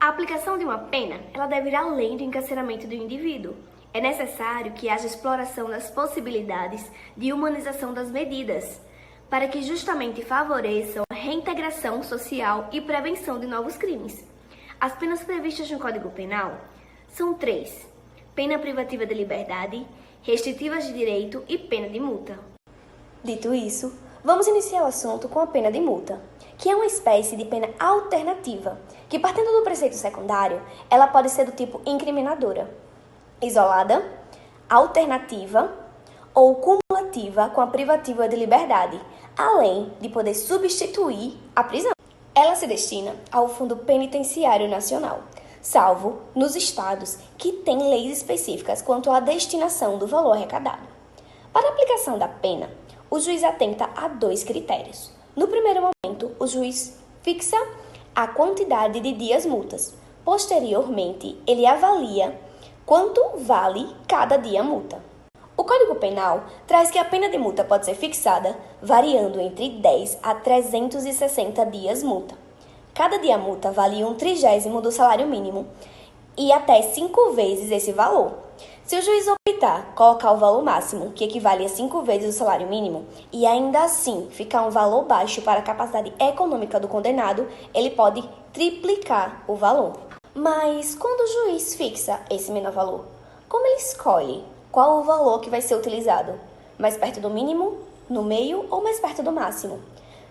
A aplicação de uma pena, ela deve ir além do encarceramento do indivíduo. É necessário que haja exploração das possibilidades de humanização das medidas, para que justamente favoreçam a reintegração social e prevenção de novos crimes. As penas previstas no Código Penal são 3: pena privativa de liberdade, restritivas de direito e pena de multa. Dito isso, vamos iniciar o assunto com a pena de multa, que é uma espécie de pena alternativa, que partindo do preceito secundário, ela pode ser do tipo incriminadora, isolada, alternativa ou cumulativa com a privativa de liberdade, além de poder substituir a prisão. Ela se destina ao Fundo Penitenciário Nacional, salvo nos estados que têm leis específicas quanto à destinação do valor arrecadado. Para a aplicação da pena, o juiz atenta a 2 critérios. No primeiro momento, o juiz fixa a quantidade de dias multas. Posteriormente, ele avalia quanto vale cada dia multa. O Código Penal traz que a pena de multa pode ser fixada variando entre 10 a 360 dias multa. Cada dia multa vale 1/30 do salário mínimo e até 5 vezes esse valor. Se o juiz optar colocar o valor máximo, que equivale a 5 vezes o salário mínimo, e ainda assim ficar um valor baixo para a capacidade econômica do condenado, ele pode triplicar o valor. Mas quando o juiz fixa esse menor valor, como ele escolhe qual o valor que vai ser utilizado? Mais perto do mínimo, no meio ou mais perto do máximo?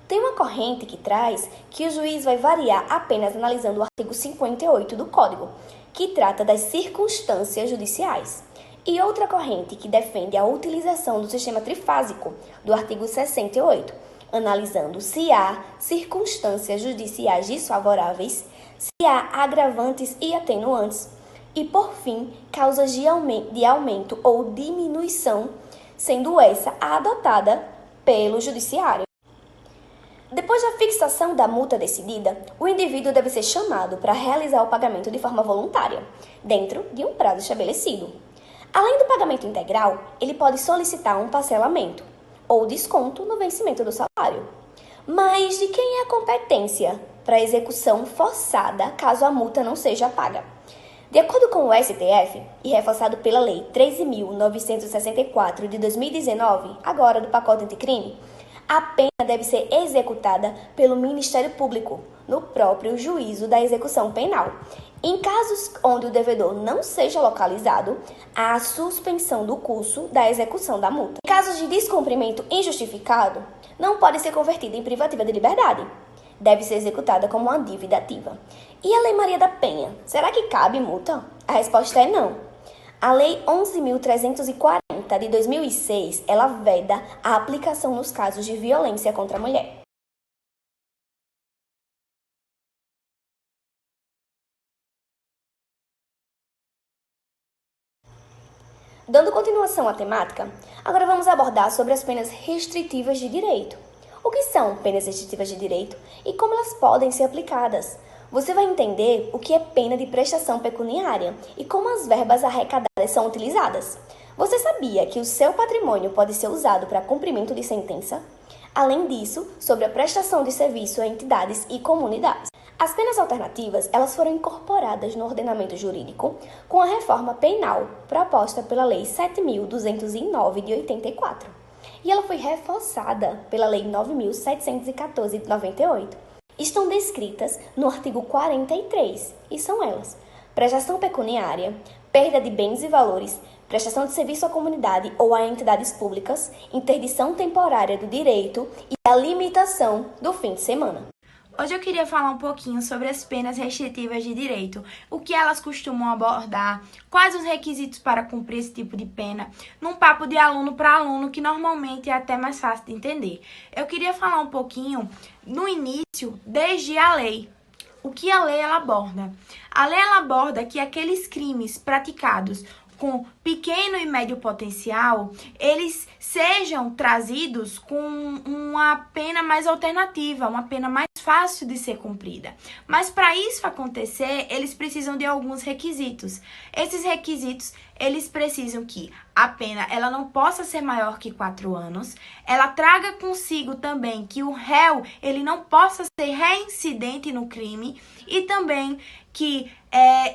Tem uma corrente que traz que o juiz vai variar apenas analisando o artigo 58 do Código, que trata das circunstâncias judiciais. E outra corrente que defende a utilização do sistema trifásico, do artigo 68, analisando se há circunstâncias judiciais desfavoráveis, se há agravantes e atenuantes, e, por fim, causas de aumento ou diminuição, sendo essa a adotada pelo judiciário. Depois da fixação da multa decidida, o indivíduo deve ser chamado para realizar o pagamento de forma voluntária, dentro de um prazo estabelecido. Além do pagamento integral, ele pode solicitar um parcelamento ou desconto no vencimento do salário. Mas de quem é a competência para a execução forçada caso a multa não seja paga? De acordo com o STF, e reforçado pela Lei 13.964 de 2019, agora do pacote anticrime, a pena deve ser executada pelo Ministério Público, no próprio juízo da execução penal. Em casos onde o devedor não seja localizado, há a suspensão do curso da execução da multa. Em casos de descumprimento injustificado, não pode ser convertida em privativa de liberdade. Deve ser executada como uma dívida ativa. E a Lei Maria da Penha? Será que cabe multa? A resposta é não. A Lei 11.340 de 2006, ela veda a aplicação nos casos de violência contra a mulher. Dando continuação à temática, agora vamos abordar sobre as penas restritivas de direito. O que são penas restritivas de direito e como elas podem ser aplicadas? Você vai entender o que é pena de prestação pecuniária e como as verbas arrecadadas são utilizadas. Você sabia que o seu patrimônio pode ser usado para cumprimento de sentença? Além disso, sobre a prestação de serviço a entidades e comunidades. As penas alternativas, elas foram incorporadas no ordenamento jurídico com a reforma penal proposta pela Lei 7.209 de 84. E ela foi reforçada pela Lei 9.714 de 98. Estão descritas no artigo 43, e são elas: prestação pecuniária, perda de bens e valores, prestação de serviço à comunidade ou a entidades públicas, interdição temporária do direito e a limitação do fim de semana. Hoje eu queria falar um pouquinho sobre as penas restritivas de direito, o que elas costumam abordar, quais os requisitos para cumprir esse tipo de pena, num papo de aluno para aluno, que normalmente é até mais fácil de entender. Eu queria falar um pouquinho, no início, desde a lei. O que a lei ela aborda? A lei ela aborda que aqueles crimes praticados com pequeno e médio potencial, eles sejam trazidos com uma pena mais alternativa, uma pena mais fácil de ser cumprida. Mas para isso acontecer, eles precisam de alguns requisitos. Esses requisitos, eles precisam que a pena ela não possa ser maior que 4 anos, ela traga consigo também que o réu ele não possa ser reincidente no crime e também que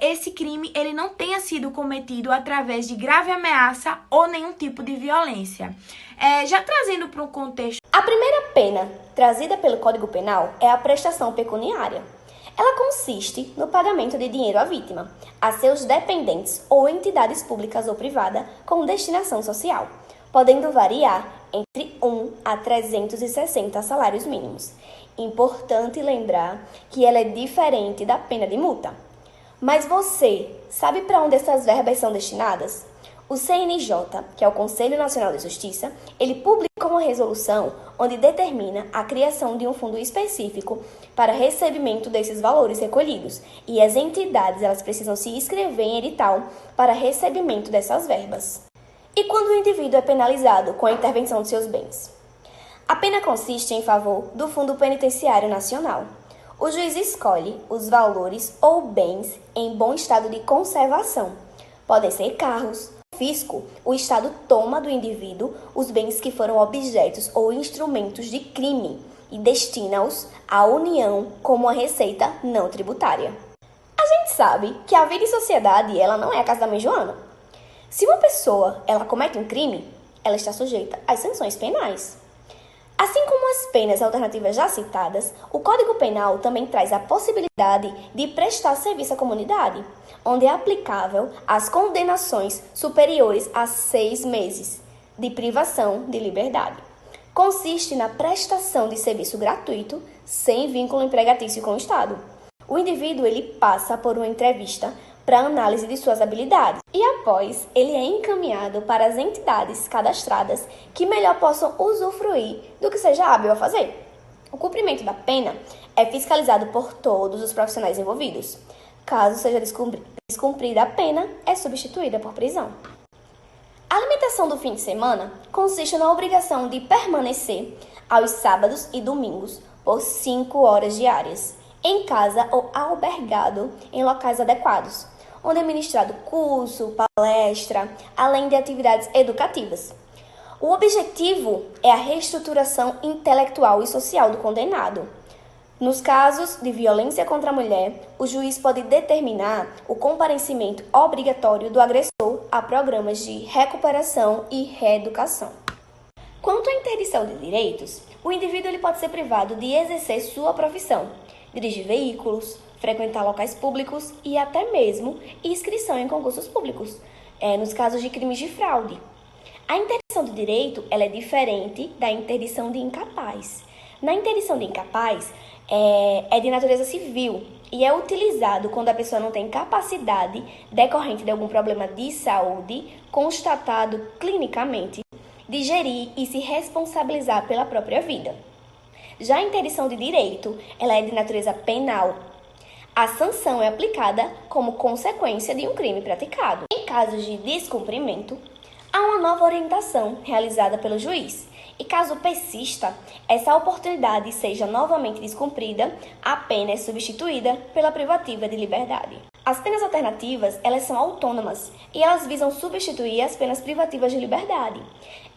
esse crime ele não tenha sido cometido através de grave ameaça ou nenhum tipo de violência. Já trazendo para um contexto... A primeira pena trazida pelo Código Penal é a prestação pecuniária. Ela consiste no pagamento de dinheiro à vítima, a seus dependentes ou entidades públicas ou privadas com destinação social, podendo variar entre 1 a 360 salários mínimos. Importante lembrar que ela é diferente da pena de multa. Mas você sabe para onde essas verbas são destinadas? O CNJ, que é o Conselho Nacional de Justiça, ele publicou uma resolução onde determina a criação de um fundo específico para recebimento desses valores recolhidos, e as entidades elas precisam se inscrever em edital para recebimento dessas verbas. E quando o indivíduo é penalizado com a intervenção de seus bens? A pena consiste em favor do Fundo Penitenciário Nacional. O juiz escolhe os valores ou bens em bom estado de conservação. Podem ser carros. Fisco, o Estado toma do indivíduo os bens que foram objetos ou instrumentos de crime e destina-os à União como uma receita não tributária. A gente sabe que a vida em sociedade ela não é a casa da mãe Joana. Se uma pessoa ela comete um crime, ela está sujeita às sanções penais. Assim como as penas alternativas já citadas, o Código Penal também traz a possibilidade de prestar serviço à comunidade, onde é aplicável as condenações superiores a 6 meses de privação de liberdade. Consiste na prestação de serviço gratuito, sem vínculo empregatício com o Estado. O indivíduo ele passa por uma entrevista para análise de suas habilidades e após ele é encaminhado para as entidades cadastradas que melhor possam usufruir do que seja hábil a fazer. O cumprimento da pena é fiscalizado por todos os profissionais envolvidos. Caso seja descumprida a pena, é substituída por prisão. A limitação do fim de semana consiste na obrigação de permanecer aos sábados e domingos por 5 horas diárias, em casa ou albergado em locais adequados, onde é ministrado curso, palestra, além de atividades educativas. O objetivo é a reestruturação intelectual e social do condenado. Nos casos de violência contra a mulher, o juiz pode determinar o comparecimento obrigatório do agressor a programas de recuperação e reeducação. Quanto à interdição de direitos, o indivíduo ele pode ser privado de exercer sua profissão, dirigir veículos, frequentar locais públicos e até mesmo inscrição em concursos públicos, nos casos de crimes de fraude. A interdição de direito ela é diferente da interdição de incapaz. Na interdição de incapaz, é de natureza civil e é utilizado quando a pessoa não tem capacidade decorrente de algum problema de saúde constatado clinicamente de gerir e se responsabilizar pela própria vida. Já a interdição de direito, ela é de natureza penal. A sanção é aplicada como consequência de um crime praticado. Em casos de descumprimento, há uma nova orientação realizada pelo juiz. E caso persista, essa oportunidade seja novamente descumprida, a pena é substituída pela privativa de liberdade. As penas alternativas, elas são autônomas e elas visam substituir as penas privativas de liberdade.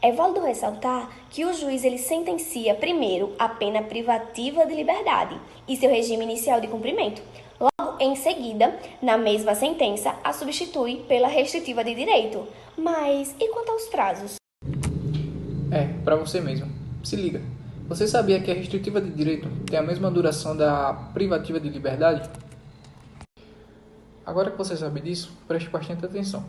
É válido ressaltar que o juiz ele sentencia primeiro a pena privativa de liberdade e seu regime inicial de cumprimento. Logo, em seguida, na mesma sentença, a substitui pela restritiva de direito. Mas e quanto aos prazos? Para você mesmo. Se liga. Você sabia que a restritiva de direito tem a mesma duração da privativa de liberdade? Agora que você sabe disso, preste bastante atenção,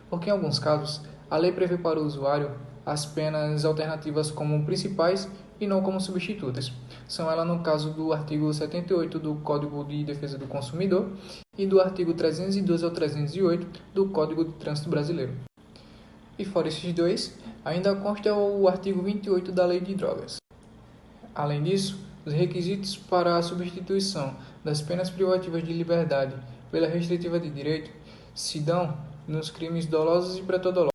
porque em alguns casos, a lei prevê para o usuário as penas alternativas como principais e não como substitutas. São elas no caso do artigo 78 do Código de Defesa do Consumidor e do artigo 312 ao 308 do Código de Trânsito Brasileiro. E fora esses dois, ainda consta o artigo 28 da Lei de Drogas. Além disso, os requisitos para a substituição das penas privativas de liberdade pela restritiva de direito se dão nos crimes dolosos e pretodolosos.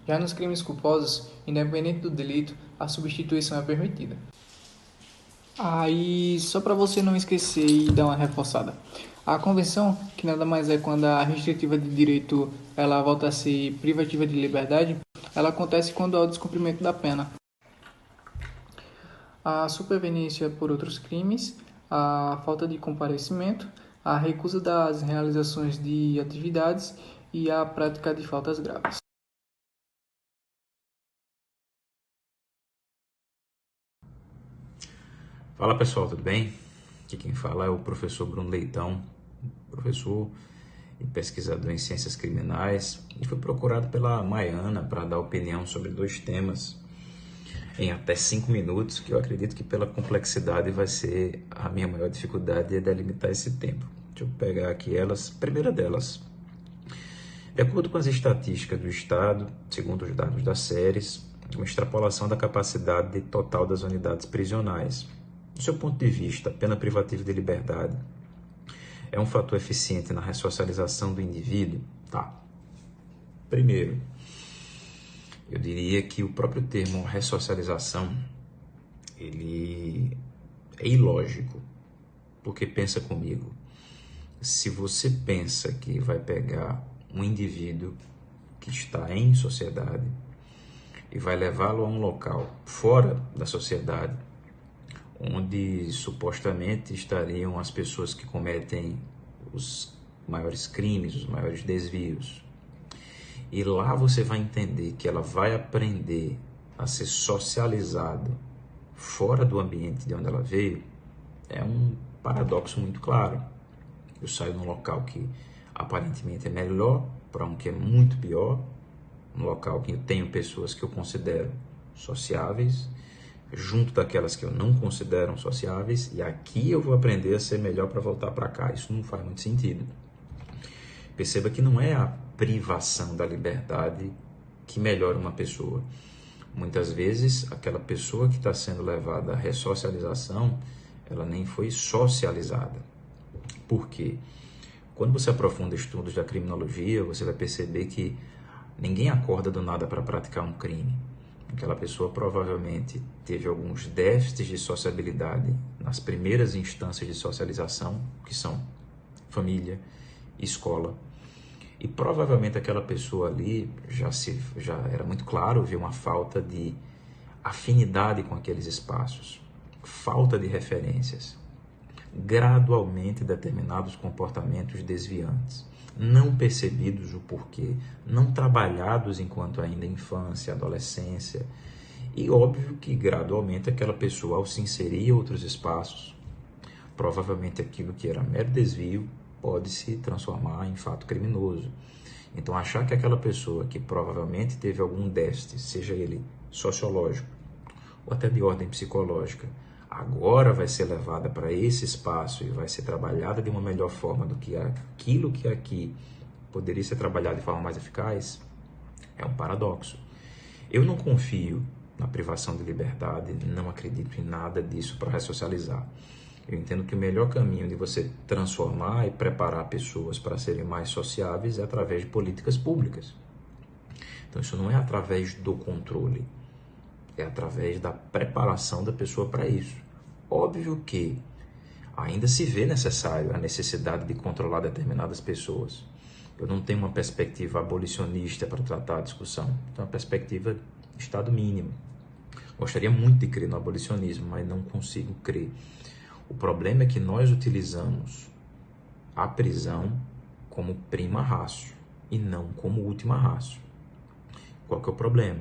Já nos crimes culposos, independente do delito, a substituição é permitida. Aí, só para você não esquecer e dar uma reforçada. A convenção, que nada mais é quando a restritiva de direito ela volta a ser privativa de liberdade, ela acontece quando há o descumprimento da pena. A superveniência por outros crimes, a falta de comparecimento, a recusa das realizações de atividades e a prática de faltas graves. Fala pessoal, tudo bem? Aqui quem fala é o professor Bruno Leitão, professor e pesquisador em ciências criminais, e foi procurado pela Maiana para dar opinião sobre 2 temas em até 5 minutos, que eu acredito que pela complexidade vai ser a minha maior dificuldade é delimitar esse tempo. Deixa eu pegar aqui elas. Primeira delas, de acordo com as estatísticas do Estado, segundo os dados das séries, uma extrapolação da capacidade total das unidades prisionais. Do seu ponto de vista, a pena privativa de liberdade é um fator eficiente na ressocialização do indivíduo? Tá. Primeiro, eu diria que o próprio termo ressocialização, ele é ilógico, porque pensa comigo, se você pensa que vai pegar um indivíduo que está em sociedade e vai levá-lo a um local fora da sociedade, onde supostamente estariam as pessoas que cometem os maiores crimes, os maiores desvios. E lá você vai entender que ela vai aprender a ser socializada fora do ambiente de onde ela veio, é um paradoxo muito claro. Eu saio de um local que aparentemente é melhor para um que é muito pior, um local que eu tenho pessoas que eu considero sociáveis, junto daquelas que eu não considero sociáveis, e aqui eu vou aprender a ser melhor para voltar para cá. Isso não faz muito sentido. Perceba que não é a privação da liberdade que melhora uma pessoa. Muitas vezes, aquela pessoa que está sendo levada à ressocialização, ela nem foi socializada. Por quê? Quando você aprofunda estudos da criminologia, você vai perceber que ninguém acorda do nada para praticar um crime. Aquela pessoa provavelmente teve alguns déficits de sociabilidade nas primeiras instâncias de socialização, que são família, escola, e provavelmente aquela pessoa ali já era muito claro ver uma falta de afinidade com aqueles espaços, falta de referências, gradualmente determinados comportamentos desviantes, não percebidos o porquê, não trabalhados enquanto ainda infância, adolescência, e óbvio que gradualmente aquela pessoa, ao se inserir em outros espaços, provavelmente aquilo que era mero desvio pode se transformar em fato criminoso. Então achar que aquela pessoa que provavelmente teve algum déficit, seja ele sociológico ou até de ordem psicológica, agora vai ser levada para esse espaço e vai ser trabalhada de uma melhor forma do que aquilo que aqui poderia ser trabalhado de forma mais eficaz, é um paradoxo. Eu não confio na privação de liberdade, não acredito em nada disso para ressocializar. Eu entendo que o melhor caminho de você transformar e preparar pessoas para serem mais sociáveis é através de políticas públicas. Então isso não é através do controle, é através da preparação da pessoa para isso. Óbvio que ainda se vê necessário a necessidade de controlar determinadas pessoas. Eu não tenho uma perspectiva abolicionista para tratar a discussão, tenho uma perspectiva de Estado mínimo. Gostaria muito de crer no abolicionismo, mas não consigo crer. O problema é que nós utilizamos a prisão como prima ratio e não como última ratio. Qual que é o problema?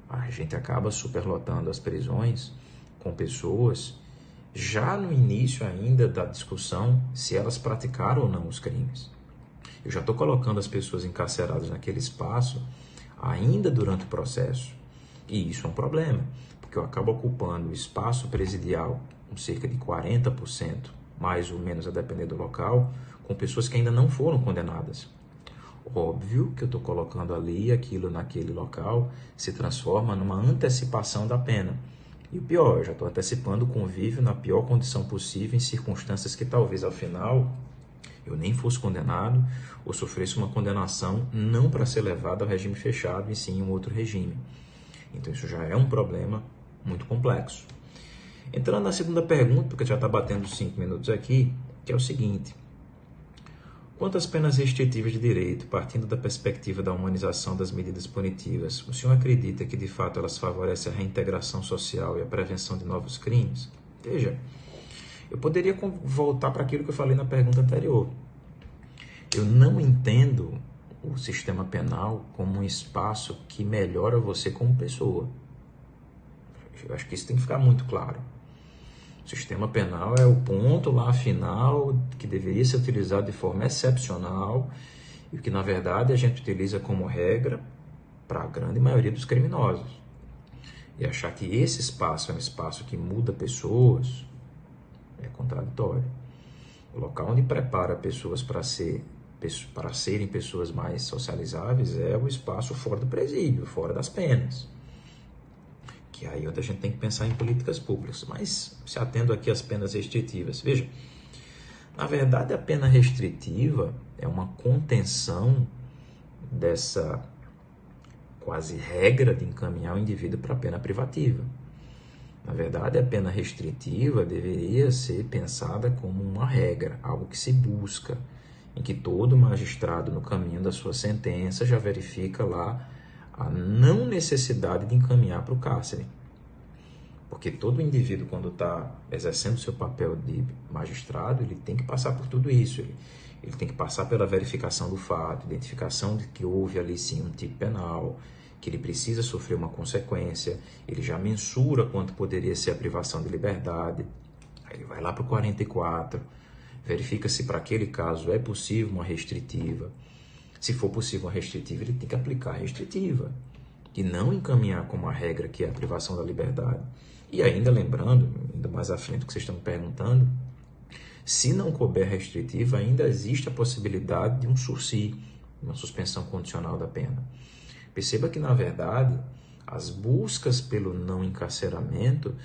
A gente acaba superlotando as prisões com pessoas já no início ainda da discussão se elas praticaram ou não os crimes. Eu já estou colocando as pessoas encarceradas naquele espaço ainda durante o processo. E isso é um problema, porque eu acabo ocupando o espaço presidial com cerca de 40%, mais ou menos a depender do local, com pessoas que ainda não foram condenadas. Óbvio que eu estou colocando ali aquilo naquele local se transforma numa antecipação da pena. E o pior, eu já estou antecipando o convívio na pior condição possível em circunstâncias que talvez ao final eu nem fosse condenado ou sofresse uma condenação não para ser levado ao regime fechado e sim em um outro regime. Então isso já é um problema muito complexo. Entrando na segunda pergunta, porque já está batendo 5 minutos aqui, que é o seguinte: quanto às penas restritivas de direito, partindo da perspectiva da humanização das medidas punitivas, o senhor acredita que de fato elas favorecem a reintegração social e a prevenção de novos crimes? Veja, eu poderia voltar para aquilo que eu falei na pergunta anterior. Eu não entendo o sistema penal como um espaço que melhora você como pessoa. Eu acho que isso tem que ficar muito claro. O sistema penal é o ponto lá final que deveria ser utilizado de forma excepcional e que, na verdade, a gente utiliza como regra para a grande maioria dos criminosos. E achar que esse espaço é um espaço que muda pessoas é contraditório. O local onde prepara pessoas para serem pessoas mais socializáveis é o espaço fora do presídio, fora das penas. Que aí é onde a gente tem que pensar em políticas públicas. Mas se atendo aqui às penas restritivas. Veja, na verdade a pena restritiva é uma contenção dessa quase regra de encaminhar o indivíduo para a pena privativa. Na verdade, a pena restritiva deveria ser pensada como uma regra, algo que se busca, em que todo magistrado, no caminho da sua sentença, já verifica lá a não necessidade de encaminhar para o cárcere. Porque todo indivíduo, quando está exercendo seu papel de magistrado, ele tem que passar por tudo isso. Ele tem que passar pela verificação do fato, identificação de que houve ali sim um tipo penal, que ele precisa sofrer uma consequência, ele já mensura quanto poderia ser a privação de liberdade. Aí ele vai lá para o 44, verifica se para aquele caso é possível uma restritiva. Se for possível uma restritiva, ele tem que aplicar a restritiva e não encaminhar como a regra que é a privação da liberdade. E ainda lembrando, ainda mais à frente do que vocês estão me perguntando, se não couber restritiva, ainda existe a possibilidade de um sursi, uma suspensão condicional da pena. Perceba que, na verdade, as buscas pelo não encarceramento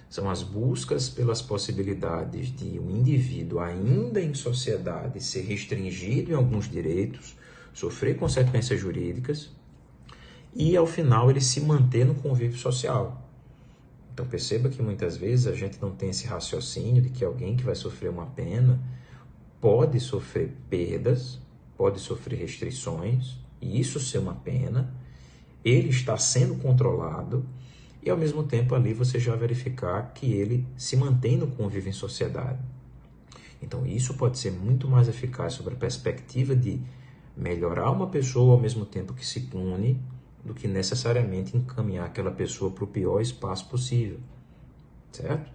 são as buscas pelas possibilidades de um indivíduo ainda em sociedade ser restringido em alguns direitos, sofrer consequências jurídicas e, ao final, ele se manter no convívio social. Então, perceba que muitas vezes a gente não tem esse raciocínio de que alguém que vai sofrer uma pena pode sofrer perdas, pode sofrer restrições, e isso ser uma pena, ele está sendo controlado e, ao mesmo tempo, ali você já verificar que ele se mantém no convívio em sociedade. Então, isso pode ser muito mais eficaz sobre a perspectiva de melhorar uma pessoa ao mesmo tempo que se pune, do que necessariamente encaminhar aquela pessoa para o pior espaço possível, certo?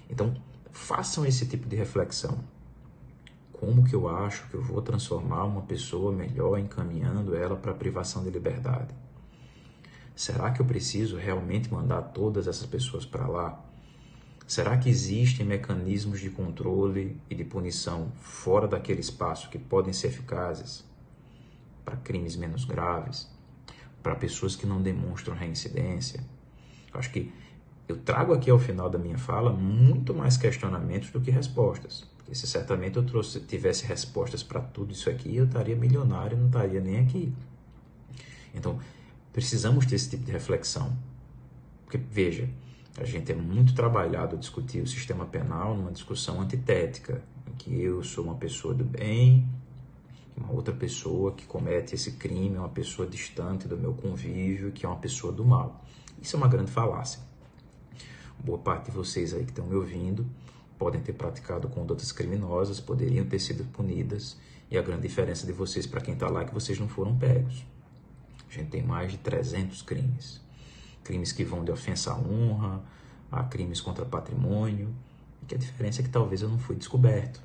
Então, façam esse tipo de reflexão. Como que eu acho que eu vou transformar uma pessoa melhor encaminhando ela para a privação de liberdade? Será que eu preciso realmente mandar todas essas pessoas para lá? Será que existem mecanismos de controle e de punição fora daquele espaço que podem ser eficazes para crimes menos graves, para pessoas que não demonstram reincidência? Eu acho que eu trago aqui ao final da minha fala muito mais questionamentos do que respostas. Porque se certamente eu tivesse respostas para tudo isso aqui, eu estaria milionário e não estaria nem aqui. Então, precisamos ter esse tipo de reflexão. Porque, veja, a gente é muito trabalhado a discutir o sistema penal numa discussão antitética, em que eu sou uma pessoa do bem, uma outra pessoa que comete esse crime é uma pessoa distante do meu convívio, que é uma pessoa do mal. Isso é uma grande falácia. Boa parte de vocês aí que estão me ouvindo podem ter praticado condutas criminosas, poderiam ter sido punidas, e a grande diferença de vocês para quem está lá é que vocês não foram pegos. A gente tem mais de 300 crimes. Crimes que vão de ofensa à honra, a crimes contra patrimônio, e que a diferença é que talvez eu não fui descoberto.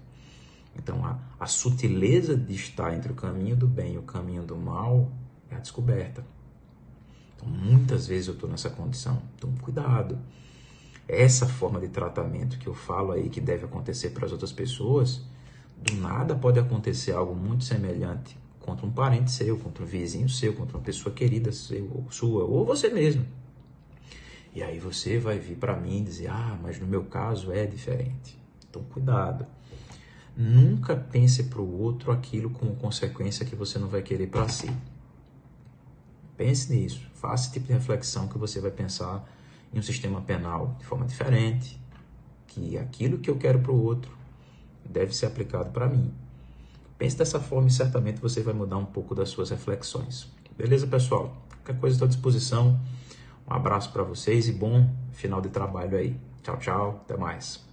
Então, a sutileza de estar entre o caminho do bem e o caminho do mal é a descoberta. Então, muitas vezes eu estou nessa condição. Então, cuidado. Essa forma de tratamento que eu falo aí que deve acontecer para as outras pessoas, do nada pode acontecer algo muito semelhante contra um parente seu, contra um vizinho seu, contra uma pessoa querida sua, ou você mesmo. E aí você vai vir para mim e dizer, mas no meu caso é diferente. Então, cuidado. Nunca pense para o outro aquilo como consequência que você não vai querer para si. Pense nisso. Faça esse tipo de reflexão que você vai pensar em um sistema penal de forma diferente, que aquilo que eu quero para o outro deve ser aplicado para mim. Pense dessa forma e certamente você vai mudar um pouco das suas reflexões. Beleza, pessoal? Qualquer coisa estou à disposição. Um abraço para vocês e bom final de trabalho aí. Tchau, tchau. Até mais.